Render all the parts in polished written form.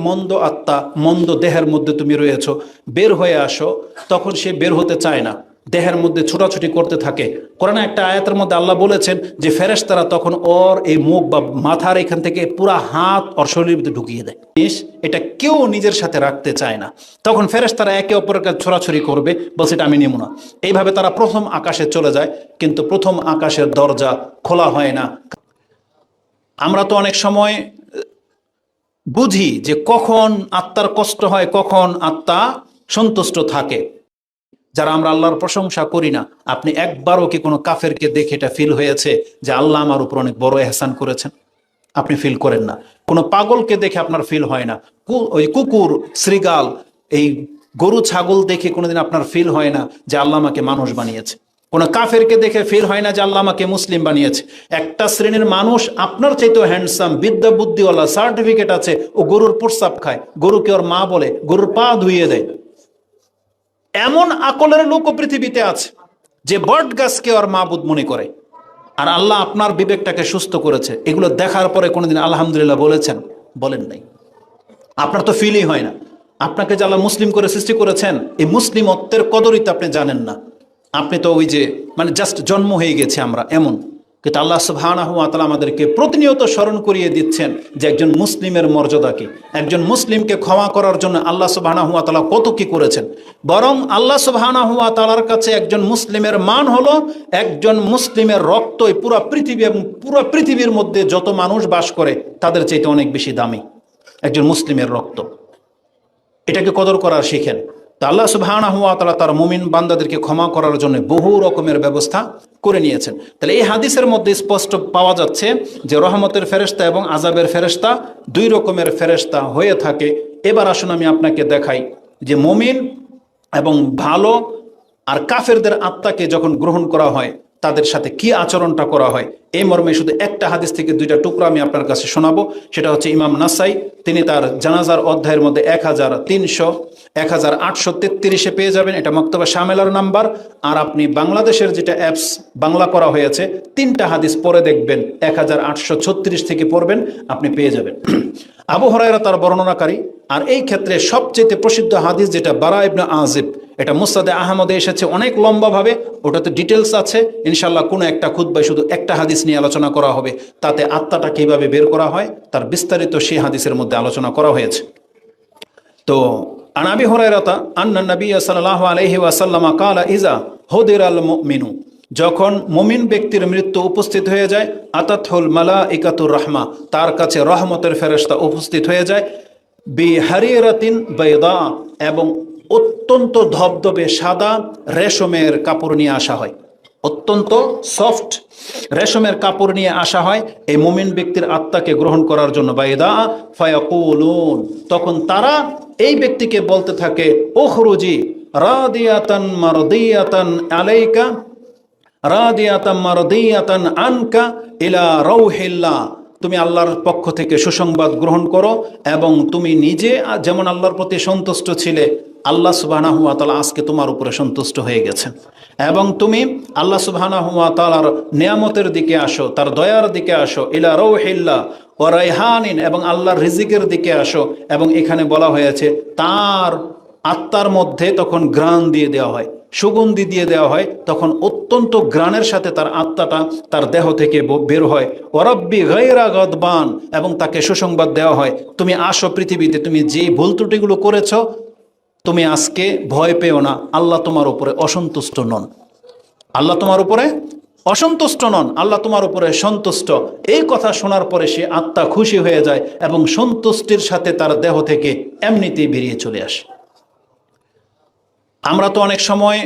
মন্দ আত্মা, মন্দ দেহের মধ্যে তুমি রয়েছো, বের হয়ে আসো, তখন সে বের হতে চায় না, দেহের মধ্যে ছোটাছুটি করতে থাকে। কোরআনে একটা আয়াতের মধ্যে আল্লাহ বলেছেন যে ফেরেশতারা তখন ওর এই মুখ বা মাথার এখান থেকে পুরা হাত ওর শরীরের ভিতরে ঢুকিয়ে দেয়। এটা কেউ নিজের সাথে রাখতে চায় না। তখন ফেরেশতারা একে অপরের কাছে ছোড়াছুড়ি করবে, বলছে এটা আমি নেব না। এইভাবে তারা প্রথম আকাশে চলে যায়, কিন্তু প্রথম আকাশের দরজা খোলা হয় না। আমরা তো অনেক সময় বুঝি যে কখন আত্মার কষ্ট হয়, কখন আত্মা সন্তুষ্ট থাকে। যারা আমরা আল্লাহর প্রশংসা করি না, আপনি একবারও কি কোনো কাফেরকে দেখে এটা ফিল হয়েছে যে আল্লাহ আমার উপর অনেক বড় এহসান করেছেন? আপনি ফিল করেন না। কোনো পাগলকে দেখে আপনার ফিল হয় না। ওই কুকুর, শ্রীগাল, এই গরু, ছাগল দেখে কোনোদিন আপনার ফিল হয় না যে আল্লাহ আমাকে মানুষ বানিয়েছে। কোনো কাফেরকে দেখে ফিল হয় না যে আল্লাহ আমাকে মুসলিম বানিয়েছে। একটা শ্রেণীর মানুষ আপনার চাইতেও হ্যান্ডসাম, বিদ্যা বুদ্ধিওয়ালা, সার্টিফিকেট আছে, ও গরুর প্রস্রাব খায়, গরুকে ওর মা বলে, গরুর পা ধুইয়ে দেয়। এমন আকলের লোকও পৃথিবীতে আছে যে বট গাছকে ওর মাবুদ মনে করে। আর আল্লাহ আপনার বিবেকটাকে সুস্থ করেছে। এগুলো দেখার পরে কোনোদিন আলহামদুলিল্লাহ বলেছেন? বলেন নাই। আপনার তো ফিলই হয় না। আপনাকে যে আল্লাহ মুসলিম করে সৃষ্টি করেছেন, এই মুসলিমত্বের কদরই তো আপনি জানেন না। আপনি তো ওই যে জাস্ট জন্ম হয়ে গেছে আমরা এমন। কিন্তু আল্লাহ সুবহানাহু ওয়া তাআলা আমাদেরকে প্রতিনিয়ত স্মরণ করিয়ে দিচ্ছেন যে একজন মুসলিমের মর্যাদা কি, একজন মুসলিমকে ক্ষমা করার জন্য আল্লাহ সুবহানাহু ওয়া তাআলা কত কি করেছেন। বরং আল্লাহ সুবহানাহু ওয়া তাআলার কাছে একজন মুসলিমের মান হলো একজন মুসলিমের রক্তই পুরো পৃথিবী এবং পুরো পৃথিবীর মধ্যে যত মানুষ বাস করে তাদের চাইতে অনেক বেশি দামি একজন মুসলিমের রক্ত। এটাকে কদর করা শিখেন। তা আল্লাহ সুবহানাহু ওয়া তাআলা তার মুমিন বান্দাদেরকে ক্ষমা করার জন্য বহু রকমের ব্যবস্থা করে নিয়েছেন। তাহলে এই হাদিসের মধ্যে স্পষ্ট পাওয়া যাচ্ছে যে রহমতের ফেরেশতা এবং আযাবের ফেরেশতা দুই রকমের ফেরেশতা হয়ে থাকে। এবার আসুন আমি আপনাকে দেখাই যে মুমিন এবং ভালো আর কাফেরদের আত্মাকে যখন গ্রহণ করা হয় তাদের সাথে কি আচরণটা করা হয়। এই মর্মে শুধু একটা হাদিস থেকে দুইটা টুকরা আমি আপনার কাছে শোনাবো। সেটা হচ্ছে ইমাম নাসাই, তিনি তার জানাজার অধ্যায়ের মধ্যে 1833 পেয়ে যাবেন। এটা মক্তবা শামেলার নাম্বার। আর আপনি বাংলাদেশের যেটা অ্যাপস বাংলা করা হয়েছে, 3টা হাদিস পরে দেখবেন, 1836 থেকে পড়বেন, আপনি পেয়ে যাবেন। আবু হুরায়রা তার বর্ণনাকারী। আর এই ক্ষেত্রে সবচেয়ে প্রসিদ্ধ হাদিস যেটা বারা ইবনে আজিব, এটা মুসনাদে আহমদে এসেছে অনেক লম্বাভাবে, ওটাতে ডিটেলস আছে। ইনশাআল্লাহ কোনো একটা খুতবায় শুধু একটা হাদিস নিয়ে আলোচনা করা হবে, তাতে আত্মাটা কিভাবে বের করা হয় তার বিস্তারিত সেই হাদিসের মধ্যে আলোচনা করা হয়েছে। তো আন আবি হুরায়রাতা আন্না নবী সাল্লাল্লাহু আলাইহি ওয়াসাল্লাম ক্বালা ইযা হুদিরাল মুমিনু, যখন মুমিন ব্যক্তির মৃত্যু উপস্থিত হয়ে যায়, আতাতহুল মালাইকাতুর রাহমা, তার কাছে রহমতের ফেরেশতা উপস্থিত হয়ে যায়, বিহারিরাতিন বাইদা, এবং অত্যন্ত ধবধবে সাদা রেশমের কাপড় নিয়ে আসা হয়। অত্যন্ত সফট রেশমের কাপড় নিয়ে আসা হয় এই মুমিন ব্যক্তির আত্মাকে গ্রহণ করার জন্য। বাইদা ফায়াকুলুন, তখন তারা এই ব্যক্তিকে বলতে থাকে, উখরুজি রাদিয়াতান মারদিয়াতান আলাইকা রাদিয়াতান মারদিয়াতান আনকা ইলা রাউহিল্লাহ, তুমি আল্লাহর পক্ষ থেকে সুসংবাদ গ্রহণ করো এবং তুমি নিজে যেমন আল্লাহর প্রতি সন্তুষ্ট ছিলে, আল্লাহ সুবহানাহু ওয়া তাআলা আজকে তোমার উপরে সন্তুষ্ট হয়ে গেছেন, এবং তুমি আল্লাহ সুবহানাহু ওয়া তাআলার নিয়ামতের দিকে আসো, তার দয়ার দিকে আসো, ইলা রাউহিল্লাহ ওয়া রাইহানিন, এবং আল্লাহর রিজিকের দিকে আসো। এবং এখানে বলা হয়েছে তার আত্মার মধ্যে তখন ঘ্রাণ দিয়ে দেওয়া হয়, সুগন্ধি দিয়ে দেওয়া হয়, তখন অত্যন্ত ঘ্রাণের সাথে তার আত্মাটা তার দেহ থেকে বের হয়। ওয়ারাব্বি গায়রা গাদবান, এবং তাকে সুসংবাদ দেওয়া হয়, তুমি আসো পৃথিবীতে, তুমি যে ভুল ত্রুটিগুলো করেছো তুমি আজকে ভয় পেও না, আল্লাহ তোমার উপরে অসন্তুষ্ট নন, আল্লাহ তোমার উপরে অসন্তুষ্ট নন, আল্লাহ তোমার উপরে সন্তুষ্ট। এই কথা শোনার পরে সে আত্মা খুশি হয়ে যায় এবং সন্তুষ্টির সাথে তার দেহ থেকে এমনিতেই বেরিয়ে চলে আসে। আমরা তো অনেক সময়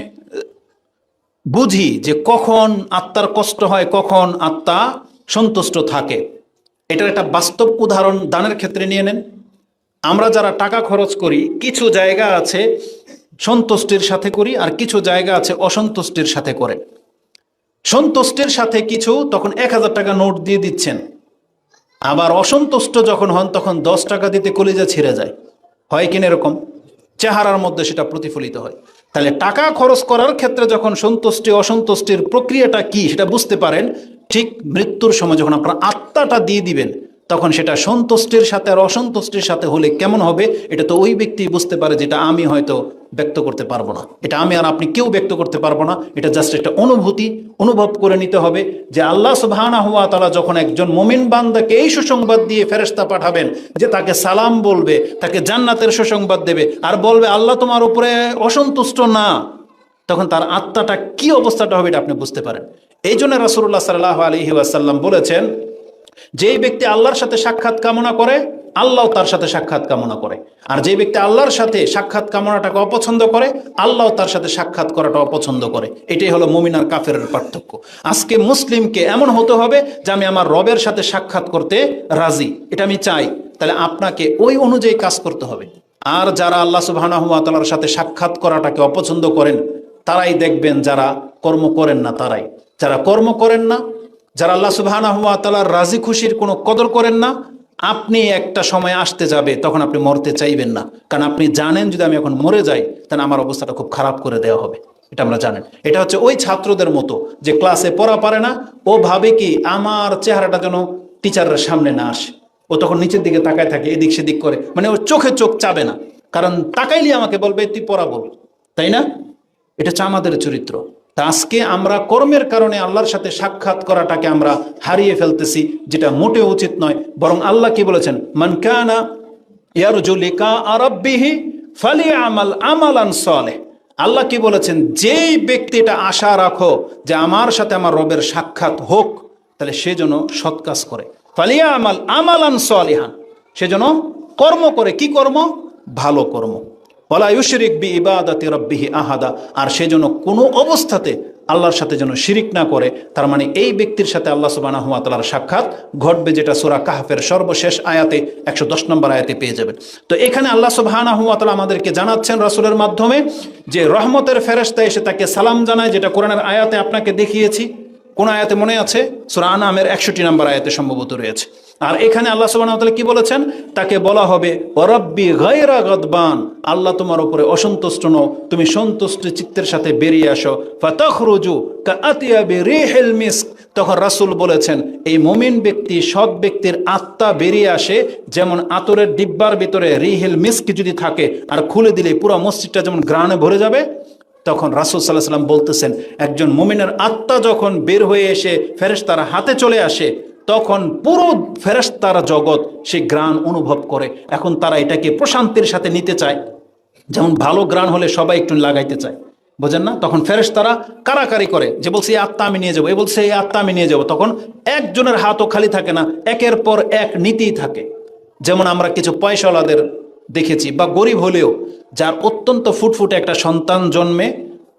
বুঝি যে কখন আত্মার কষ্ট হয়, কখন আত্মা সন্তুষ্ট থাকে। এটার একটা বাস্তব উদাহরণ দানের ক্ষেত্রে নিয়ে নেন। আমরা যারা টাকা খরচ করি, কিছু জায়গা আছে সন্তুষ্টির সাথে করি আর কিছু জায়গা আছে অসন্তুষ্টির সাথে করে। সন্তুষ্টির সাথে কিছু তখন 1000 টাকা নোট দিয়ে দিচ্ছেন, আবার অসন্তুষ্ট যখন হন তখন 10 টাকা দিতে কলিজা ছিঁড়ে যায়, হয় কিনা এরকম? চেহারার মধ্যে সেটা প্রতিফলিত হয়। তাহলে টাকা খরচ করার ক্ষেত্রে যখন সন্তুষ্টি অসন্তুষ্টির প্রক্রিয়াটা কি সেটা বুঝতে পারেন, ঠিক মৃত্যুর সময় যখন আপনার আত্মাটা দিয়ে দিবেন তখন সেটা সন্তুষ্টির সাথে আর অসন্তুষ্টির সাথে হলে কেমন হবে, এটা তো ওই ব্যক্তি বুঝতে পারে, যেটা আমি হয়তো ব্যক্ত করতে পারবো না। এটা আমি আর আপনি কেউ ব্যক্ত করতে পারবো না। এটা জাস্ট একটা অনুভূতি, অনুভব করে নিতে হবে যে আল্লাহ সুবহানাহু ওয়া তাআলা যখন একজন মুমিন বান্দাকে এই সুসংবাদ দিয়ে ফেরেশতা পাঠাবেন যে তাকে সালাম বলবে, তাকে জান্নাতের সুসংবাদ দেবে, আর বলবে আল্লাহ তোমার উপরে অসন্তুষ্ট না, তখন তার আত্মাটা কি অবস্থাটা হবে এটা আপনি বুঝতে পারেন। এই জন্য রাসূলুল্লাহ সাল্লাল্লাহু আলাইহি ওয়াসাল্লাম বলেছেন, যেই ব্যক্তি আল্লাহর সাথে সাক্ষাৎ কামনা করে আল্লাহ তার সাথে সাক্ষাৎ কামনা করে, আর যে ব্যক্তি আল্লাহর সাথে সাক্ষাৎ কামনাটাকে অপছন্দ করে আল্লাহ তার সাথে সাক্ষাৎ করাটা অপছন্দ করে। এটাই হলো মুমিন আর কাফেরের পার্থক্য। আজকে মুসলিমকে এমন হতে হবে যে আমি আমার রবের সাথে সাক্ষাৎ করতে রাজি, এটা আমি চাই, তাহলে আপনাকে ওই অনুযায়ী কাজ করতে হবে। আর যারা আল্লাহ সুবহানাহু ওয়া তাআলার সাথে সাক্ষাৎ করাটাকে অপছন্দ করেন তারাই দেখবেন যারা কর্ম করেন না, তারাই যারা কর্ম করেন না, যারা আল্লাহ সুবহানাহু ওয়া তাআলার রাজি খুশির কোনো কদর করেন না, আপনি একটা সময় আসতে যাবে তখন আপনি মরতে চাইবেন না, কারণ আপনি জানেন যদি আমি এখন মরে যাই তাহলে আমার অবস্থাটা খুব খারাপ করে দেওয়া হবে। এটা আমরা জানেন। এটা হচ্ছে ওই ছাত্রদের মতো যে ক্লাসে পড়া পারে না, ও ভাবে কি আমার চেহারাটা যেন টিচারের সামনে না আসে, ও তখন নিচের দিকে তাকায় থাকে, এদিক সেদিক করে, মানে ওর চোখে চোখ চাবে না, কারণ তাকাইলে আমাকে বলবে তুই পড়া বল, তাই না? এটা হচ্ছে আমাদের চরিত্র। তা আজকে আমরা কর্মের কারণে আল্লাহর সাথে সাক্ষাৎ করাটাকে আমরা হারিয়ে ফেলতেছি, যেটা মোটেও উচিত নয়। বরং আল্লাহ কি বলেছেন, মান কানা ইয়ারজু লিকা রাব্বিহি ফালিয়ামাল আমালান সালেহ। আল্লাহ কি বলেছেন, যেই ব্যক্তিটা আশা রাখো যে আমার সাথে আমার রবের সাক্ষাৎ হোক, তাহলে সে যেন সৎ কাজ করে। ফালিয়ামাল আমালান সালিহান, সে যেন কর্ম করে। কি কর্ম? ভালো কর্ম। ওয়ালা ইউশরিক বিইবাদাতি রাব্বিহি আহাদা, আর সে যেন কোনো অবস্থাতে আল্লাহর সাথে যেন শিরিক না করে। তার মানে এই ব্যক্তির সাথে আল্লাহ সুবহানাহু ওয়া তাআলার সাক্ষাৎ ঘটবে, যেটা সূরা কাহফের সর্বশেষ আয়াতে 110 নম্বর আয়াতে পেয়ে যাবেন। তো এখানে আল্লাহ সুবহানাহু ওয়া তাআলা আমাদেরকে জানাচ্ছেন রাসূলের মাধ্যমে যে রহমতের ফেরেশতা এসে তাকে সালাম জানায়, যেটা কোরআনের আয়াতে আপনাকে দেখিয়েছি। কোন আয়াতে মনে আছে? সূরা আনআমের 61 নম্বর আয়াতে সম্ভবত রয়েছে। আর এখানে আল্লাহ সুবহানাহু ওয়া তাআলা কি বলেছেন, তাকে বলা হবে ওয়া রাব্বি গায়রা গাদবান, আল্লাহ তোমার উপরে অসন্তুষ্ট নও, তুমি সন্তুষ্ট চিত্তের সাথে বেরিয়ে আসো। ফাতাখরুজু কাআতিয়াবি রিহিল মিস্ক, তখন রাসূল বলেছেন এই মুমিন ব্যক্তি, সৎ ব্যক্তির আত্মা বেরিয়ে আসে যেমন আতরের ডিব্বার ভিতরে রিহিল মিস্ক যদি থাকে আর খুলে দিলে পুরো মসজিদটা যেমন ঘ্রাণে ভরে যাবে। তখন রাসূল সাল্লাল্লাহু আলাইহি ওয়াসাল্লাম বলতেছেন, একজন মুমিনের আত্মা যখন বের হয়ে এসে ফেরেশতার হাতে চলে আসে, তখন পুরো ফেরেশতার জগৎ সে ঘ্রাণ অনুভব করে। এখন তারা এটাকে প্রশান্তির সাথে নিতে চায়, যেমন ভালো ঘ্রাণ হলে সবাই একটু লাগাইতে চায়, বোঝেন না? তখন ফেরেশতারা কারাকারি করে যে বলছে এই আত্মা আমি নিয়ে যাবো, এ বলছে এই আত্মা আমি নিয়ে যাবো। তখন একজনের হাতও খালি থাকে না, একের পর এক নিতেই থাকে। যেমন আমরা কিছু পয়সাওয়ালাদের দেখেছি, বা গরিব হলেও যার অত্যন্ত ফুটফুটে একটা সন্তান জন্মে,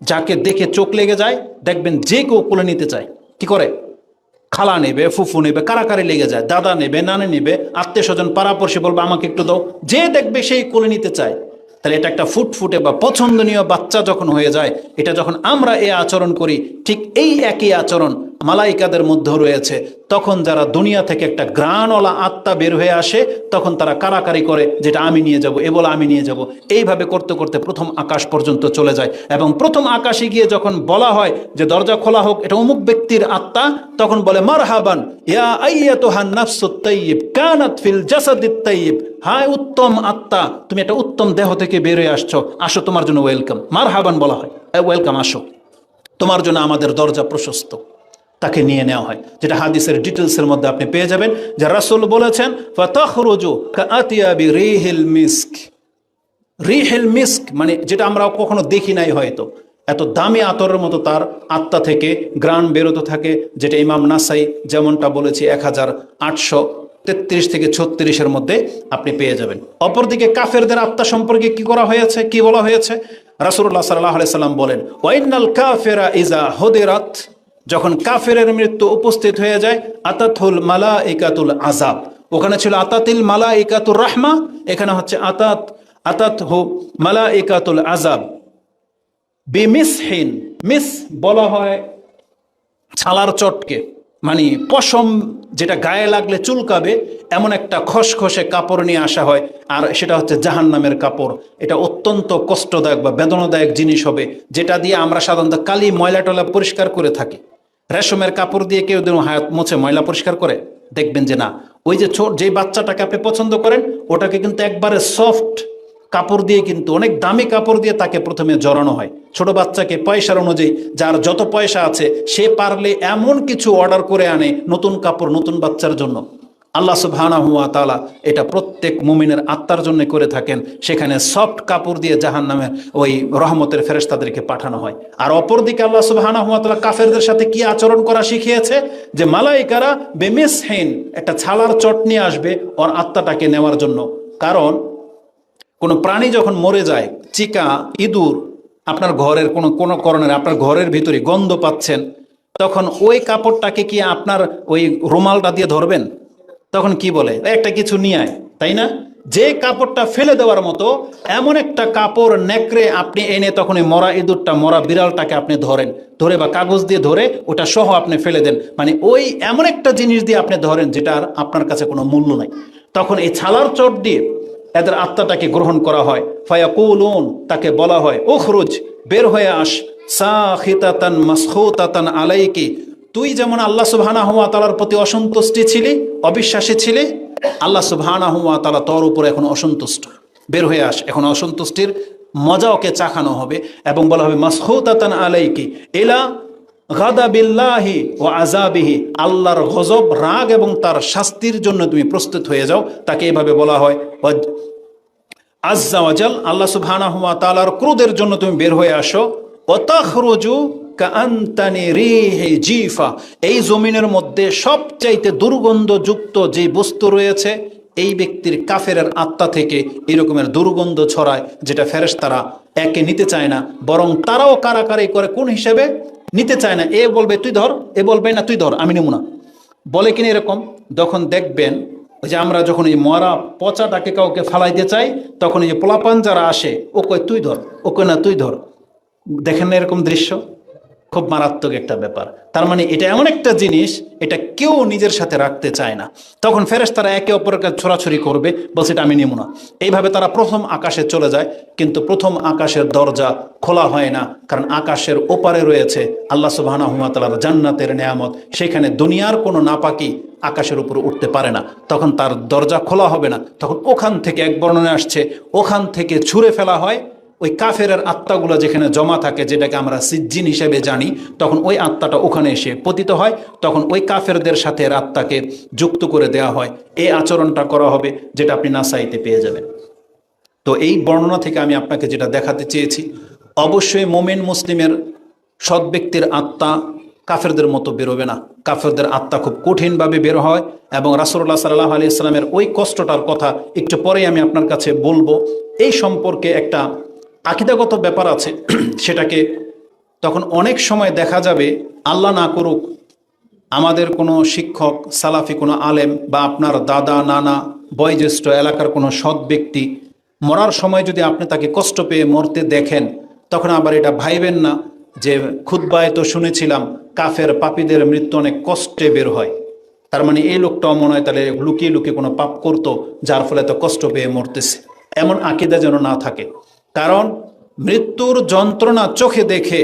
যাকে দেখে চোখ লেগে যায়, দেখবেন যে কেউ কোলে নিতে চায়, কি করে? খালা নেবে, ফুফু নেবে, কারাকারি লেগে যায়, দাদা নেবে, নানি নেবে, আত্মীয় স্বজন পাড়াপড়শি বলবে আমাকে একটু দাও, যে দেখবে সেই কোলে নিতে চায়। তাহলে এটা একটা ফুটফুটে বা পছন্দনীয় বাচ্চা যখন হয়ে যায়, এটা যখন আমরা এই আচরণ করি, ঠিক এই একই আচরণ মালাইকাদের মধ্যেও রয়েছে। তখন যারা দুনিয়া থেকে একটা ঘ্রাণওয়ালা আত্মা বের হয়ে আসে, তখন তারা কারাকারি করে যেটা আমি নিয়ে যাব, এ বলে আমি নিয়ে যাব। এইভাবে করতে করতে প্রথম আকাশ পর্যন্ত চলে যায়, এবং প্রথম আকাশে গিয়ে যখন বলা হয় যে দরজা খোলা হোক, এটা অমুক ব্যক্তির আত্মা, তখন বলে মারহাবান ইয়া আইয়াতুহান নাফসুত তাইয়্যিব কানাত ফিল জাসাদিত তাইয়্যিব, হায় উত্তম আত্মা, তুমি একটা উত্তম দেহ থেকে বের হয়ে আসছো, আসো, তোমার জন্য ওয়েলকাম। মারহাবান বলা হয়, ওয়েলকাম, আসো, তোমার জন্য আমাদের দরজা প্রশস্ত। তাকে নিয়ে নেওয়া হয়, যেটা হাদিসের ডিটেলসের মধ্যে আপনি পেয়ে যাবেন, যে রাসূল বলেছেন ফাতাখরুজু কাআতিয়াবি রিহিল মিস্ক। রিহিল মিস্ক মানে যেটা আমরা কখনো দেখি নাই, হয়তো এত দামি আতরের মতো তার আত্মা থেকে ঘ্রাণ বেরোতে থাকে, যেটা ইমাম নাসাই যেমনটা বলেছি 1833 থেকে 36 মধ্যে আপনি পেয়ে যাবেন। অপরদিকে কাফেরদের আত্মা সম্পর্কে কি করা হয়েছে, কি বলা হয়েছে? রাসূলুল্লাহ সাল্লাল্লাহু আলাইহি সাল্লাম বলেন, ওয়াইনাল কাফিরা ইজা হুদিরাত, যখন কাফেরের মৃত্যু উপস্থিত হয়ে যায়, আতাতুল মালাইকাতুল আযাব, ওখানে ছিল আতাতিল মালাইকাতুর রাহমা, এখানে হচ্ছে আতাতহু মালাইকাতুল আযাব বিমিসহিন। মিস বলা হয় ছালার চটকে, মানে পশম যেটা গায়ে লাগলে চুলকাবে এমন একটা খসখসে কাপড় নিয়ে আসা হয়, আর সেটা হচ্ছে জাহান্নামের কাপড়। এটা অত্যন্ত কষ্টদায়ক বা বেদনাদায়ক জিনিস হবে, যেটা দিয়ে আমরা সাধারণত কালি ময়লা টয়লা পরিষ্কার করে থাকি। রেশমের কাপড় দিয়ে কেউ যেন হাত মুছে ময়লা পরিষ্কার করে, দেখবেন যে না, ওই যে যেই বাচ্চাটাকে আপনি পছন্দ করেন ওটাকে কিন্তু একবারে সফট কাপড় দিয়ে, কিন্তু অনেক দামি কাপড় দিয়ে তাকে প্রথমে জড়ানো হয়। ছোট বাচ্চাকে পয়সার অনুযায়ী, যার যত পয়সা আছে সে পারলে এমন কিছু অর্ডার করে আনে নতুন কাপড় নতুন বাচ্চার জন্য। আল্লাহ সুবহানাহু ওয়া তাআলা এটা প্রত্যেক মুমিনের আত্মার জন্য করে থাকেন। সেখানে সফট কাপড় দিয়ে জাহান্নামের ওই রহমতের ফেরেশতাদেরকে পাঠানো হয়। আর অপরদিকে আল্লাহ সুবহানাহু ওয়া তাআলা কাফেরদের সাথে কি আচরণ করা শিখিয়েছে, যে মালাইকারা বেমিসহিন একটা ছালার চট নিয়ে আসবে ওর আত্মাটাকে নেওয়ার জন্য। কারণ কোনো প্রাণী যখন মরে যায়, চিকা, ইঁদুর আপনার ঘরের কোনো করণের আপনার ঘরের ভিতরে গন্ধ পাচ্ছেন, তখন ওই কাপড়টাকে কি আপনার ওই রুমালটা দিয়ে ধরবেন? তখন কি বলে, একটা কিছু নিয়ে আয়, তাই না? যে কাপড়টা ফেলে দেওয়ার মতো এমন একটা কাপড় নেকড়ে আপনি এনে তখন ওই মরা ইঁদুরটা, মরা বিড়ালটাকে আপনি ধরে বা কাগজ দিয়ে ধরে ওটা সহ আপনি ফেলে দেন। মানে ওই এমন একটা জিনিস দিয়ে আপনি ধরেন যেটার আপনার কাছে কোনো মূল্য নাই। তখন এই ছালার চট দিয়ে এদের আত্মাটাকে গ্রহণ করা হয়। ফায়াকুলুন, তাকে বলা হয় উখরুজ, বের হয়ে আস, সাখিতাতান মাসখুতাতান আলাইকি, তুই যেমন আল্লাহ সুবহানাহু ওয়া তাআলার প্রতি অসন্তুষ্টি ছিলি, অবিশ্বাসী ছিলি, আল্লাহ সুবহানাহু ওয়া তাআলা তোর উপর এখন অসন্তুষ্ট, বের হয়ে আস। এখন অসন্তুষ্টির মজা ওকে চাখানো হবে এবং বলা হবে মাসখুতাতান আলাইকি ইলা গাদাবিল্লাহি ওয়া আযাবিহি, আল্লাহর গজব, রাগ এবং তার শাস্তির জন্য তুমি প্রস্তুত হয়ে যাও। তাকে এভাবে বলা হয় আজ্জা ওয়া জাল, আল্লাহ সুবহানাহু ওয়া তাআলার ক্রোধের জন্য তুমি বের হয়ে আসো। ওয়া তাখরুজু কাআনতানি রিহি জিফা, এই জমিনের মধ্যে সবচাইতে দুর্গন্ধযুক্ত যে বস্তু রয়েছে এই ব্যক্তির, কাফেরের আত্মা থেকে এরকমের দুর্গন্ধ ছড়ায়, যেটা ফেরেশতারা একে নিতে চায় না, বরং তারাও কারাকারি করে। কোন হিসেবে নিতে চায় না? এ বলবে তুই ধর, এ বলবে না তুই ধর, আমি নেব না, বলে কিনা এরকম। যখন দেখবেন ওই যে আমরা যখন এই মরা পচাটাকে কাউকে ফালাইতে চাই, তখন এই যে পোলাপান যারা আসে, ও কয় তুই ধর, ও কয় না তুই ধর। দেখেন না এরকম দৃশ্য? খুব মারাত্মক একটা ব্যাপার। তার মানে এটা এমন একটা জিনিস, এটা কেউ নিজের সাথে রাখতে চায় না। তখন ফেরেশতারা একে অপরকে ছোড়াছুড়ি করবে, বলছে এটা আমি নেব না। এইভাবে তারা প্রথম আকাশে চলে যায়, কিন্তু প্রথম আকাশের দরজা খোলা হয় না, কারণ আকাশের ওপারে রয়েছে আল্লাহ সুবহানাহু ওয়া তাআলার জান্নাতের নেয়ামত। সেখানে দুনিয়ার কোনো নাপাকি আকাশের উপরে উঠতে পারে না, তখন তার দরজা খোলা হবে না। তখন ওখান থেকে, এক বর্ণনা আসছে, ওখান থেকে ছুঁড়ে ফেলা হয় ওই কাফেরের আত্মাগুলো যেখানে জমা থাকে, যেটাকে আমরা সিজ্জিন হিসেবে জানি, তখন ওই আত্মাটা ওখানে এসে পতিত হয়। তখন ওই কাফেরদের সাথে আত্মাকে যুক্ত করে দেওয়া হয়। এই আচরণটা করা হবে, যেটা আপনি নাসাইতে পেয়ে যাবেন। তো এই বর্ণনা থেকে আমি আপনাকে যেটা দেখাতে চেয়েছি, অবশ্যই মোমেন মুসলিমের সৎ ব্যক্তির আত্মা কাফেরদের মতো বেরোবে না। কাফেরদের আত্মা খুব কঠিনভাবে বের হয়, এবং রাসূলুল্লাহ সাল্লাল্লাহু আলাইহি ওয়াসাল্লামের ওই কষ্টটার কথা একটু পরেই আমি আপনার কাছে বলবো। এই সম্পর্কে একটা আকীদাগত ব্যাপার আছে, সেটাকে তখন অনেক সময় দেখা যাবে, আল্লাহ না করুক, আমাদের কোনো শিক্ষক, সালাফি কোনো আলেম, বা আপনার দাদা, নানা, বয়োজ্যেষ্ঠ এলাকার কোনো সৎ ব্যক্তি মরার সময় যদি আপনি তাকে কষ্ট পেয়ে মরতে দেখেন, তখন আবার এটা ভাইবেন না যে খুতবায় তো শুনেছিলাম কাফের পাপীদের মৃত্যু অনেক কষ্টে বের হয়, তার মানে এই লোকটাও মনে হয় তাহলে লুকিয়ে লুকিয়ে কোনো পাপ করতো, যার ফলে তো কষ্ট পেয়ে মরতেছে। এমন আকীদা যেন না থাকে। কারণ মৃত্যুর যন্ত্রণা চোখে দেখে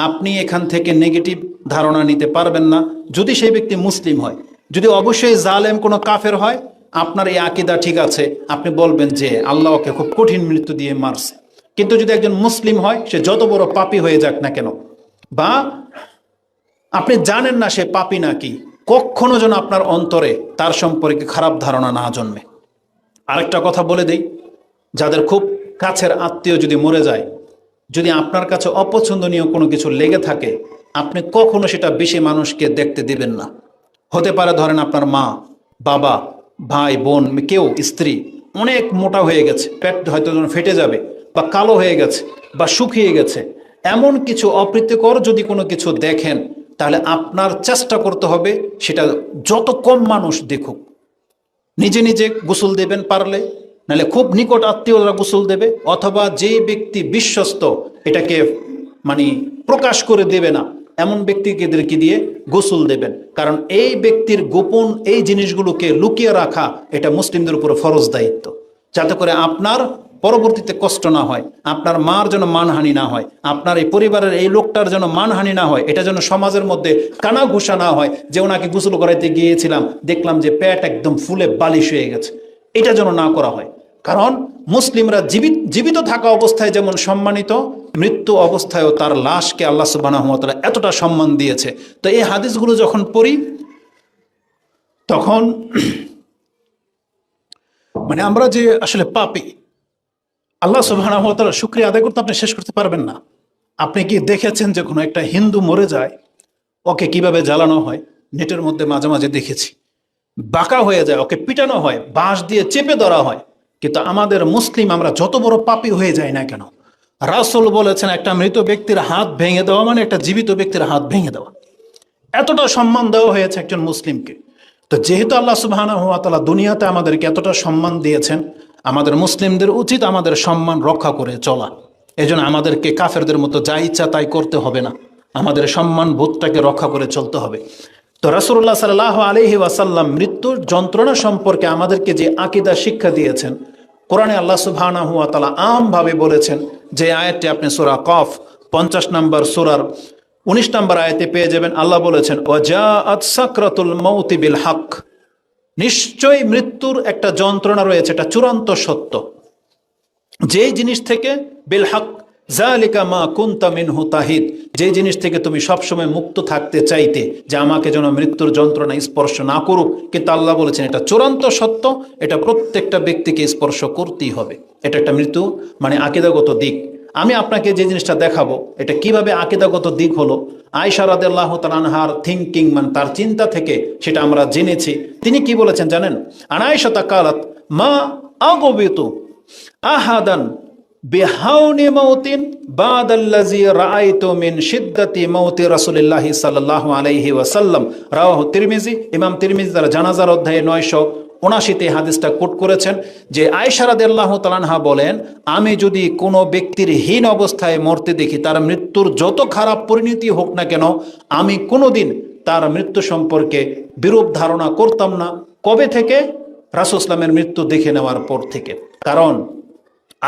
আপনি এখান থেকে নেগেটিভ ধারণা নিতে পারবেন না, যদি সেই ব্যক্তি মুসলিম হয়। যদি অবশ্যই জালেম কোনো কাফের হয়, আপনার এই আকীদা ঠিক আছে, আপনি বলবেন যে আল্লাহ ওকে খুব কঠিন মৃত্যু দিয়ে মারছে। কিন্তু যদি একজন মুসলিম হয়, সে যত বড় পাপী হয়ে যাক না কেন, বা আপনি জানেন না সে পাপী নাকি, কখনো যেন আপনার অন্তরে তার সম্পর্কে খারাপ ধারণা না জন্মে। আরেকটা কথা বলে দেই, যাদের খুব কাছের আত্মীয় যদি মরে যায়, যদি আপনার কাছে অপছন্দনীয় কোনো কিছু লেগে থাকে, আপনি কখনো সেটা বেশি মানুষকে দেখতে দিবেন না। হতে পারে ধরেন আপনার মা, বাবা, ভাই, বোন, কেউ, স্ত্রী অনেক মোটা হয়ে গেছে, পেট হয়তো ফেটে যাবে, বা কালো হয়ে গেছে, বা শুকিয়ে গেছে, এমন কিছু অপ্রীতিকর যদি কোনো কিছু দেখেন, তাহলে আপনার চেষ্টা করতে হবে সেটা যত কম মানুষ দেখুক। নিজে নিজে গোসল দেবেন পারলে, নাহলে খুব নিকট আত্মীয়রা গোসল দেবে, অথবা যে ব্যক্তি বিশ্বস্ত এটাকে মানে প্রকাশ করে দেবে না, এমন ব্যক্তিদেরকে দিয়ে গোসল দেবেন। কারণ এই ব্যক্তির গোপন এই জিনিসগুলোকে লুকিয়ে রাখা, এটা মুসলিমদের উপর ফরজ দায়িত্ব, যাতে করে আপনার পরবর্তীতে কষ্ট না হয়, আপনার মার যেন মানহানি না হয়, আপনার এই পরিবারের এই লোকটার যেন মানহানি না হয়, এটা যেন সমাজের মধ্যে কানাঘুষা না হয় যে ওনাকে গোসল করাইতে গিয়েছিলাম, দেখলাম যে পেট একদম ফুলে বালিশ হয়ে গেছে। এটা যেন না করা হয়। কারণ মুসলিমরা জীবিত থাকা অবস্থায় যেমন সম্মানিত, মৃত্যু অবস্থায়ও তার লাশকে আল্লাহ সুবহানাহু ওয়া তাআলা এতটা সম্মান দিয়েছে। তো এই হাদিসগুলো যখন পড়ি তখন মানে আমরা যে আসলে পাপী, আল্লাহ সুবহানাহু ওয়া তাআলার শুকরিয়া আদায় করতে আপনি শেষ করতে পারবেন না। আপনি কি দেখেছেন যে কোনো একটা হিন্দু মরে যায়, ওকে কিভাবে জ্বালানো হয়? নেটের মধ্যে মাঝে মাঝে দেখেছি। বাঁকা হয়ে যায়, ওকে পিটানো হয়, বাঁশ দিয়ে চেপে ধরা হয়। কিন্তু আমাদের মুসলিম আমরা যত বড় পাপী হয়ে যাই না কেন, রাসূল বলেছেন একটা মৃত ব্যক্তির হাত ভেঙে দেওয়া মানে একটা জীবিত ব্যক্তির হাত ভেঙে দেওয়া। এতটা সম্মান দেওয়া হয়েছে একজন মুসলিমকে। তো যেহেতু আল্লাহ সুবহানাহু ওয়া তাআলা দুনিয়াতে আমাদেরকে এতটা সম্মান দিয়েছেন, আমাদের মুসলিমদের উচিত আমাদের সম্মান রক্ষা করে চলা। এজন্য আমাদেরকে কাফেরদের মতো যা ইচ্ছা তাই করতে হবে না, আমাদের সম্মান বোধটাকে রক্ষা করে চলতে হবে। তো রাসূলুল্লাহ সাল্লাল্লাহু আলাইহি ওয়াসাল্লাম মৃত্যুর যন্ত্রণা সম্পর্কে আমাদেরকে যে আকীদা শিক্ষা দিয়েছেন, কোরআনে আল্লাহ সুবহানাহু ওয়া তাআলা আমভাবে বলেছেন। যে আয়াতটি আপনি সূরা কফ 50 নম্বর সূরার 19 নম্বর আয়াতে পেয়ে যাবেন। আল্লাহ বলেছেন ওয়াজাআত সাকরাতুল মাউতি বিল হক, নিশ্চয়ই মৃত্যুর একটা যন্ত্রণা রয়েছে, এটা চূড়ান্ত সত্য। যেই জিনিস থেকে বিল হক যালিকা মা কুনতা মিনহু তাহিদ, যে জিনিস থেকে তুমি সবসময় মুক্ত থাকতে চাইতে যে আমাকে যেন মৃত্যুর যন্ত্রণা স্পর্শ না করুক, কিন্তু আল্লাহ বলেছেন এটা চূড়ান্ত সত্য, এটা প্রত্যেকটা ব্যক্তিকে স্পর্শ করতেই হবে। এটা একটা মৃত্যু মানে আকীদাগত দিক। আমি আপনাকে যে জিনিসটা দেখাবো এটা কিভাবে আকীদাগত দিক হলো, আয়েশা রাদিয়াল্লাহু তাআলা আনহার থিংকিং মানে তার চিন্তা থেকে সেটা আমরা জেনেছি। তিনি কি বলেছেন জানেন? আয়েশা কালাত মা আগবিতু আহাদান বিহাউনি মাউতিন বাদাল্লাযী রাআইতু মিন শিদ্দাতি মাউতি রাসূলিল্লাহি সাল্লাল্লাহু আলাইহি ওয়াসাল্লাম, রাওয়াহু তিরমিজি। ইমাম তিরমিজি তার জানাজার অধ্যায়ে 979 হাদিসটা কোট করেছেন যে আয়েশা রাদিয়াল্লাহু তাআলা আনহা বলেন, আমি যদি কোনো ব্যক্তির হীন অবস্থায় মরতে দেখি, তার মৃত্যুর যত খারাপ পরিণতি হোক না কেন, আমি কোনোদিন তার মৃত্যু সম্পর্কে বিরূপ ধারণা করতাম না। কবে থেকে? রাসূল ইসলামের মৃত্যু দেখে নেওয়ার পর থেকে। কারণ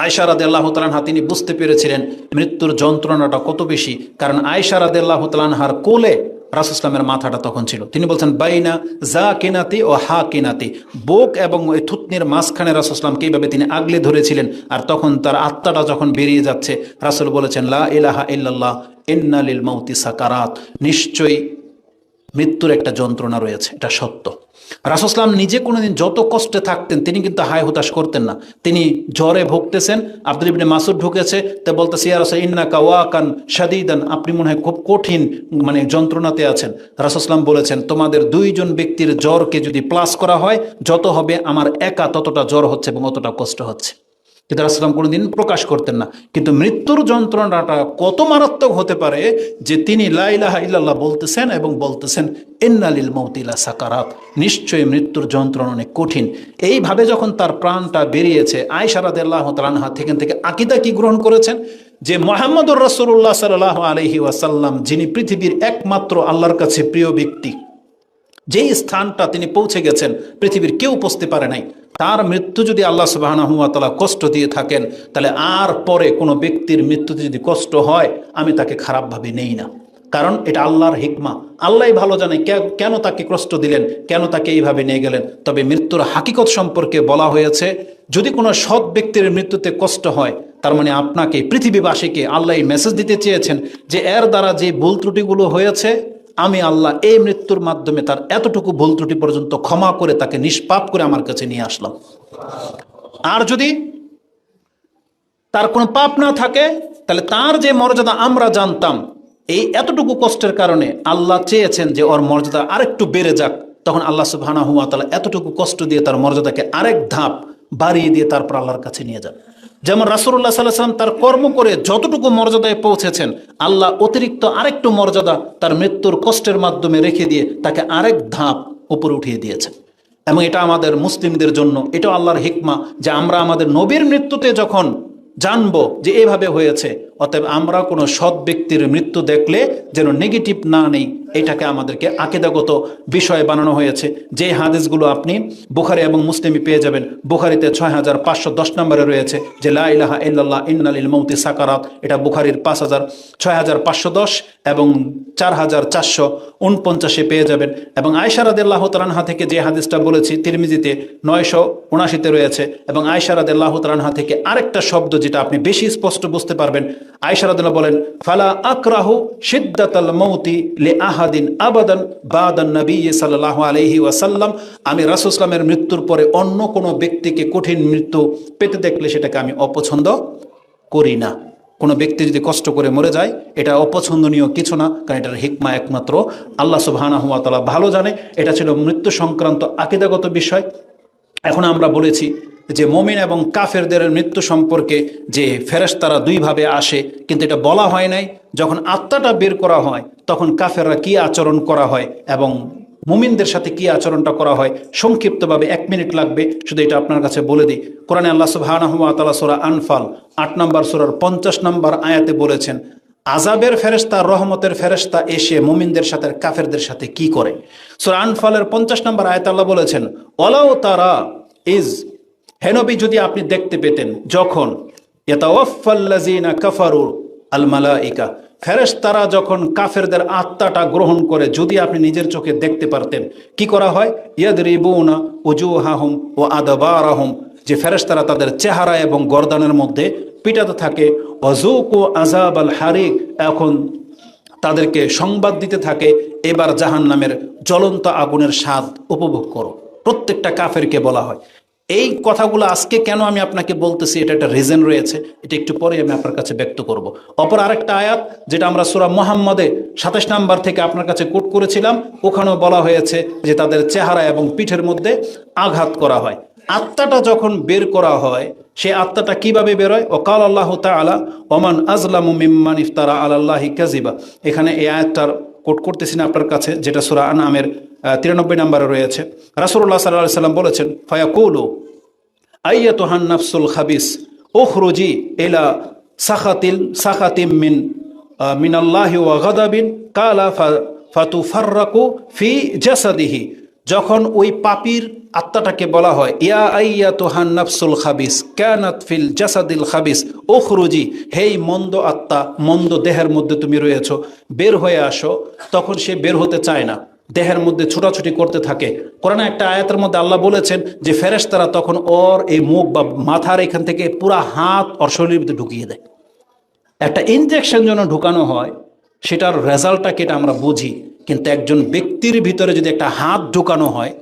আয়েশা রাদিয়াল্লাহু তাআলা আনহা তিনি বুঝতে পেরেছিলেন মৃত্যুর যন্ত্রণাটা কত বেশি। কারণ আয়েশা রাদিয়াল্লাহু তাআলা আনহার কোলে রাসূল ইসলামের মাথাটা তখন ছিল। তিনি বলছেন বাইনা যা কিনাতি ও হা কিনাতি, বুক এবং ওই থুতনির মাঝখানে রাসূল ইসলামকে এইভাবে তিনি আগলে ধরেছিলেন। আর তখন তার আত্মাটা যখন বেরিয়ে যাচ্ছে, রাসূল বলেছেন লা ইলাহা ইল্লাল্লাহ ইন্না লিল মাউতি সাকারাত, নিশ্চয়ই মৃত্যুর একটা যন্ত্রণা রয়েছে, এটা সত্য। রাসূল ইসলাম নিজে কোনোদিন যত কষ্টে থাকতেন তিনি কিন্তু হায় হতাশ করতেন না। তিনি জ্বরে ভুগতেছেন, আব্দুল ইবনে মাসউদ ঢুকেছে, তা বলতেছে ইয়া রাসূল ইন্নাকা ওয়াকান শাদীদান, আপনি মনে হয় খুব কঠিন মানে যন্ত্রণাতে আছেন। রাসূল ইসলাম বলেছেন তোমাদের দুইজন ব্যক্তির জ্বরকে যদি প্লাস করা হয়, যত হবে আমার একা ততটা জ্বর হচ্ছে এবং অতটা কষ্ট হচ্ছে। কিন্তু রাসূল সাল্লাল্লাহু আলাইহি ওয়াসাল্লাম কোনোদিন প্রকাশ করতেন না। কিন্তু মৃত্যুর যন্ত্রণাটা কত মারাত্মক হতে পারে যে তিনি লা ইলাহা ইল্লাল্লাহ বলতেছেন এবং বলতেছেন ইন্না লিল মাউতি লা সাকারাত, নিশ্চয়ই মৃত্যুর যন্ত্রণা অনেক কঠিন। এইভাবে যখন তার প্রাণটা বেরিয়েছে, আয়েশা রাদিয়াল্লাহু তাআলা আনহা থেকে আকীদা কি গ্রহণ করেছেন যে মুহাম্মদুর রাসূলুল্লাহ সাল্লাল্লাহু আলাইহি ওয়াসাল্লাম যিনি পৃথিবীর একমাত্র আল্লাহর কাছে প্রিয় ব্যক্তি, যেই স্থানটা তিনি পৌঁছে গেছেন পৃথিবীর কেউ পৌঁছতে পারে নাই, তার মৃত্যু যদি আল্লাহ সুবহানাহু ওয়া তাআলা কষ্ট দিয়ে থাকেন, তাহলে আর পরে কোনো ব্যক্তির মৃত্যুতে যদি কষ্ট হয় আমি তাকে খারাপভাবে নেই না। কারণ এটা আল্লাহর হিকমা, আল্লাহই ভালো জানে কেন তাকে কষ্ট দিলেন, কেন তাকে এইভাবে নিয়ে গেলেন। তবে মৃত্যুর হাকিকত সম্পর্কে বলা হয়েছে যদি কোনো সৎ ব্যক্তির মৃত্যুতে কষ্ট হয়, তার মানে আপনাকে পৃথিবীবাসীকে আল্লাহ এই মেসেজ দিতে চেয়েছেন যে এর দ্বারা যে ভুল ত্রুটিগুলো হয়েছে আমি আল্লাহ এই মৃত্যুর মাধ্যমে তার এতটুকু ভুল ত্রুটি পর্যন্ত ক্ষমা করে তাকে নিষ্পাপ করে আমার কাছে নিয়ে আসলাম। আর যদি তার কোনো পাপ না থাকে, তাহলে তার যে মর্যাদা আমরা জানতাম, এই এতটুকু কষ্টের কারণে আল্লাহ চেয়েছেন যে ওর মর্যাদা আরেকটু বেড়ে যাক। তখন আল্লাহ সুবহানাহু ওয়া তাআলা এতটুকু কষ্ট দিয়ে তার মর্যাদাকে আরেক ধাপ বাড়িয়ে দিয়ে তারপর আল্লাহর কাছে নিয়ে যান। যেমন রাসূলুল্লাহ সাল্লাল্লাহু আলাইহি ওয়াসাল্লাম তার কর্ম করে যতটুকু মর্যাদায় পৌঁছেছেন, আল্লাহ অতিরিক্ত আরেকটু মর্যাদা তার মৃত্যুর কষ্টের মাধ্যমে রেখে দিয়ে তাকে আরেক ধাপ উপরে উঠিয়ে দিয়েছেন। এবং এটা আমাদের মুসলিমদের জন্য এটাও আল্লাহর হিকমা যে আমরা আমাদের নবীর মৃত্যুতে যখন জানবো যে এভাবে হয়েছে, অতএব আমরা কোনো সৎ ব্যক্তির মৃত্যু দেখলে যেন নেগেটিভ না নেই, এটাকে আমাদেরকে আকীদাগত বিষয় বানানো হয়েছে। যে হাদিসগুলো আপনি বুখারী এবং মুসলিমে পেয়ে যাবেন। বুখারীতে 6510 নম্বরে রয়েছে যে লা ইলাহা ইল্লাল্লাহ ইন্নালিল মাউতি সাকারাত, এটা বুখারীর 6510 এবং 4449 পেয়ে যাবেন। এবং আয়েশা রাদিয়াল্লাহু তাআলা আনহা থেকে যে হাদিসটা বলেছি তিরমিজিতে 979 রয়েছে। এবং আয়েশা রাদিয়াল্লাহু তাআলা আনহা থেকে আরেকটা শব্দ যেটা আপনি বেশি স্পষ্ট বুঝতে পারবেন, আয়েশা রাদিয়াল্লাহু বলেন ফালা আকরাহু শিদ্দাতাল মাউতি লিআহাদিন আবাদান বাদান নবী সাল্লাল্লাহু আলাইহি ওয়াসাল্লাম, আমি রাসূল সাল্লামের মৃত্যুর পরে অন্য কোনো ব্যক্তিকে কঠিন মৃত্যু পেতে দেখলে সেটাকে আমি অপছন্দ করি না। কোনো ব্যক্তি যদি কষ্ট করে মরে যায় এটা অপছন্দনীয় কিছু না, কারণ এটার হিকমা একমাত্র আল্লাহ সুবহানাহু ওয়া তাআলা ভালো জানে। এটা ছিল মৃত্যু সংক্রান্ত আকীদাগত বিষয়। এখন আমরা বলেছি যে মুমিন এবং কাফেরদের মৃত্যু সম্পর্কে যে ফেরেশতারা দুইভাবে আসে, কিন্তু এটা বলা হয় নাই যখন আত্মাটা বের করা হয় তখন কাফেররা কি আচরণ করা হয় এবং মুমিনদের সাথে কি আচরণটা করা হয়। সংক্ষিপ্তভাবে 1 মিনিট লাগবে, শুধু এটা আপনার কাছে বলে দিই। কোরআনে আল্লাহ সুবহানাহু ওয়া তাআলা সূরা আনফাল 8 নম্বর সূরার 50 নম্বর আয়াতে বলেছেন আযাবের ফেরেশতা রহমতের ফেরেশতা এসে মুমিনদের সাথে কাফেরদের সাথে কি করে। সূরা আনফালের 50 নম্বর আয়াতে আল্লাহ বলেছেন ওয়ালাউ তারা ইজ, হে নবী যদি আপনি দেখতে পেতেন যখন ইয়াতাওয়াফাল্লাযিনা কাফারু আল মালাইকা, ফেরেশতারা যখন কাফেরদের আত্মাটা গ্রহণ করে, যদি আপনি নিজের চোখে দেখতে পারতেন কি করা হয়। ইয়াদরিবুনা উজুহাহুম ওয়া আদবারাহুম, যে ফেরেশতারা তাদের চেহারা এবং গর্দানের মধ্যে পিটাতে থাকে। ওয়াজুকু আযাবাল হারিক, এখন তাদেরকে সংবাদ দিতে থাকে এবার জাহান্নামের জ্বলন্ত আগুনের স্বাদ উপভোগ করো। প্রত্যেকটা কাফেরকে বলা হয়। এই কথাগুলো আজকে কেন আমি আপনাকে বলতেছি, এটা একটা রিজন রয়েছে, এটা একটু পরে আমি আপনার কাছে ব্যক্ত করব। অপর আরেকটা আয়াত যেটা আমরা সূরা মুহাম্মাদে 27 নম্বর থেকে আপনার কাছে কোট করেছিলাম, ওখানেও বলা হয়েছে যে তাদের চেহারা এবং পিঠের মধ্যে আঘাত করা হয়। আত্মাটা যখন বের করা হয় সেই আত্মাটা কিভাবে বেরোয়। ওয়াকাল আল্লাহু তাআলা ওমান আযলামু মিম্মান ইফতারা আলাল্লাহি কাযিবা, এখানে এই আয়াতটার কোট করতেছি না আপনার কাছে, যেটা সূরা আনআমের 93 নম্বরে রয়েছে। রাসূলুল্লাহ সাল্লাল্লাহু আলাইহি ওয়াসাল্লাম বলেছেন ফায়াকুলু আইয়াতুহান নাফসুল খাবিস উখরুজি ইলা সাখাতিম মিনাল্লাহি ওয়া গাদাবিন কালা ফাতুফাররাকু ফি জাসাদিহি, যখন ওই পাপীর আত্মাটাকে বলা হয় ইয়া আইয়াতুহান নাফসুল খাবিস কানাত ফিল জাসাদিল খাবিস উখরুজি, হেই মন্দ আত্মা, মন্দ দেহের মধ্যে তুমি রয়েছো, বের হয়ে আসো, তখন সে বের হতে চায় না, দেহের মধ্যে ছোটাছুটি করতে থাকে। কোরআনে একটা আয়াতের মধ্যে আল্লাহ বলেছেন যে ফেরেশতারা তখন ওর এই মুখ বা মাথার এখান থেকে পুরা হাত ওর শরীরের ভিতরে ঢুকিয়ে দেয়। একটা ইনজেকশন যেন ঢুকানো হয় সেটার রেজাল্টটাকে এটা আমরা বুঝি, কিন্তু একজন ব্যক্তির ভিতরে যদি একটা হাত ঢুকানো হয়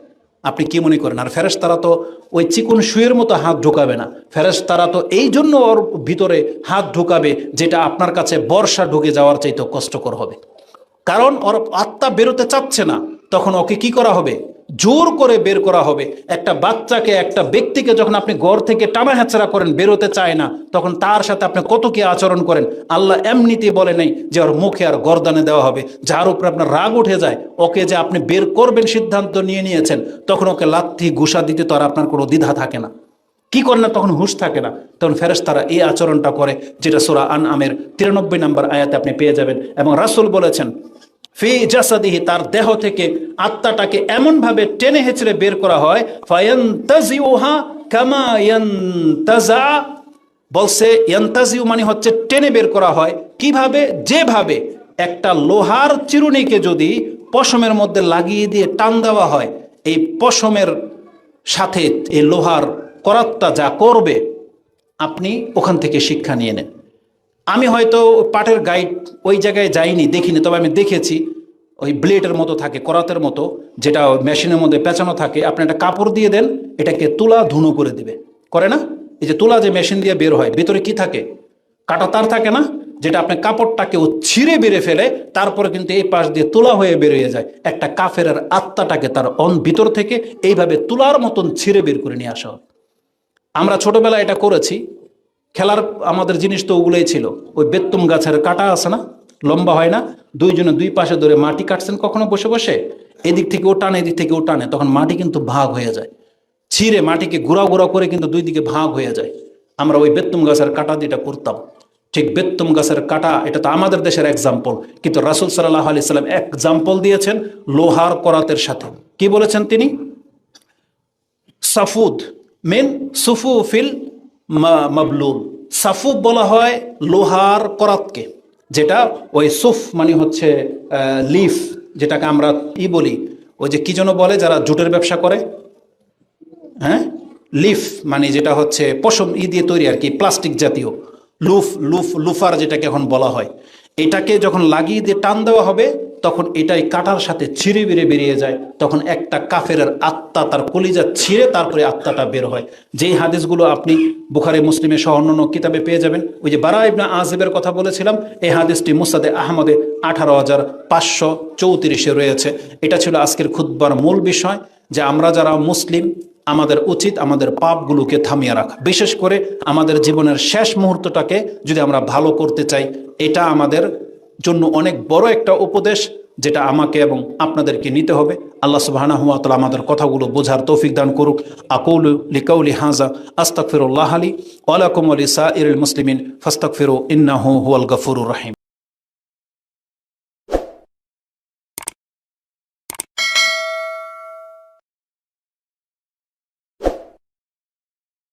আপনি কি মনে করেন? আর ফেরেশতারা তো ওই চিকন সুয়ের মতো হাত ঢুকাবে না, ফেরেশতারা তো এই জন্য ওর ভিতরে হাত ঢুকাবে যেটা আপনার কাছে বর্ষা ঢুকে যাওয়ার চাইতে কষ্টকর হবে। কারণ ওর আত্মা বেরোতে চাচ্ছে না, তখন ওকে কি করা হবে? জোর করে বের করা হবে। একটা বাচ্চাকে, একটা ব্যক্তিকে যখন আপনি ঘর থেকে টানা হেঁচড়া করেন, বেরোতে চায় না, তখন তার সাথে আপনি কত কি আচরণ করেন। আল্লাহ এমনিতেই বলে নেই যে ওর মুখে আর গর্দানে দেওয়া হবে। যার উপরে আপনার রাগ উঠে যায়, ওকে যে আপনি বের করবেন সিদ্ধান্ত নিয়েছেন, তখন ওকে লাথি ঘুষা দিতে তো আর আপনার কোনো দ্বিধা থাকে না, কি করেন না, তখন হুঁশ থাকে না। তখন ফেরেশতারা এই আচরণটা করে, যেটা সূরা আনআমের 93 নম্বর আয়াতে আপনি পেয়ে যাবেন। এবং রাসূল বলেছেন ফি জাসাদিহি, তার দেহ থেকে আত্মাটাকে এমনভাবে টেনে হেঁচড়ে বের করা হয় ফায়ান্তাজিউহা কামা ইয়ান্তাজা, বলছে ইয়ান্তাজিউ মানে হচ্ছে টেনে বের করা হয়। কিভাবে? যেভাবে একটা লোহার চিরুনিকে যদি পশমের মধ্যে লাগিয়ে দিয়ে টান দেওয়া হয়, এই পশমের সাথে এই লোহার করাতটা যা করবে আপনি ওখান থেকে শিক্ষা নিয়ে নেন। আমি হয়তো পাটের গাইড ওই জায়গায় যাইনি, দেখিনি, তবে আমি দেখেছি ওই ব্লেডের মতো থাকে, করাতের মতো, যেটা মেশিনের মধ্যে পেঁচানো থাকে। আপনি একটা কাপড় দিয়ে দেন, এটাকে তুলা ধুনো করে দিবে, করে না? এই যে তুলা যে মেশিন দিয়ে বের হয়, ভিতরে কি থাকে? কাটা তার থাকে না, যেটা আপনি কাপড়টাকে ছিঁড়ে বেড়ে ফেলে, তারপরে কিন্তু এই পাশ দিয়ে তুলা হয়ে বেরিয়ে যায়। একটা কাফেরের আত্মাটাকে তার ভিতর থেকে এইভাবে তুলার মতন ছিঁড়ে বের করে নিয়ে আসা হয়। আমরা ছোটবেলায় এটা করেছি, খেলার আমাদের জিনিস তো ওগুলোই ছিল। ওই বেত্তুম গাছের কাটা আছে না, লম্বা হয় না, দুইজনে দুই পাশে ধরে মাটি কাটছেন কখনো বসে বসে, এদিক থেকে ও টানে, এদিক থেকে ও টানে, তখন মাটি কিন্তু ভাগ হয়ে যায়, ছিঁড়ে মাটিকে গুঁড়া গুঁড়া করে কিন্তু দুই দিকে ভাগ হয়ে যায়। আমরা ওই বেত্তুম গাছের কাটা দিয়ে এটা করতাম। ঠিক বেত্তুম গাছের কাটা, এটা তো আমাদের দেশের এক্সাম্পল, কিন্তু রাসূল সাল্লাল্লাহু আলাইহি সাল্লাম এক্সাম্পল দিয়েছেন লোহার করাতের সাথে। কি বলেছেন তিনি? সাফুদ মিন সুফুফিল মাবলুল। সাফুদ বলা হয় লোহার করাতকে, যেটা ওই সুফ মানে হচ্ছে লিফ, যেটাকে আমরা বলি, ওই যে কি যেন বলে যারা জুটের ব্যবসা করে, হ্যাঁ, লিফ মানে যেটা হচ্ছে পশম দিয়ে তৈরি আর কি, প্লাস্টিক জাতীয়, লুফার যেটাকে এখন বলা হয়। এটাকে যখন লাগিয়ে দিয়ে টান দেওয়া হবে তখন এটাই কাটার সাথে ছিঁড়ে বেড়ে বেরিয়ে যায়, তখন একটা কাফেরের আত্মা, তার কলিজা ছিঁড়ে তারপরে আত্মাটা বের হয়। যেই হাদিসগুলো আপনি বুখারী মুসলিমে সহ অন্যান্য কিতাবে পেয়ে যাবেন। ওই যে বারা ইবনে আযিবের কথা বলেছিলাম, এই হাদিসটি মুসনাদে আহমদে 18,534 রয়েছে। এটা ছিল আজকের খুতবার মূল বিষয়, যে আমরা যারা মুসলিম আমাদের উচিত আমাদের পাপগুলোকে থামিয়ে রাখা, বিশেষ করে আমাদের জীবনের শেষ মুহূর্তটাকে যদি আমরা ভালো করতে চাই, এটা আমাদের জন্য অনেক বড় একটা উপদেশ, যেটা আমাকে এবং আপনাদেরকে নিতে হবে। আল্লাহ সুবহানাহু ওয়া তাআলা আমাদের কথাগুলো বোঝার তৌফিক দান করুক। আকুলু লিকাউলি হাযা আস্তাগফিরুল্লাহ লি ওয়া লাকুম ওয়া লিসাইরিল মুসলিমিন ফাস্তাগফিরু ইন্নাহু হুয়াল গফুরুর রহিম।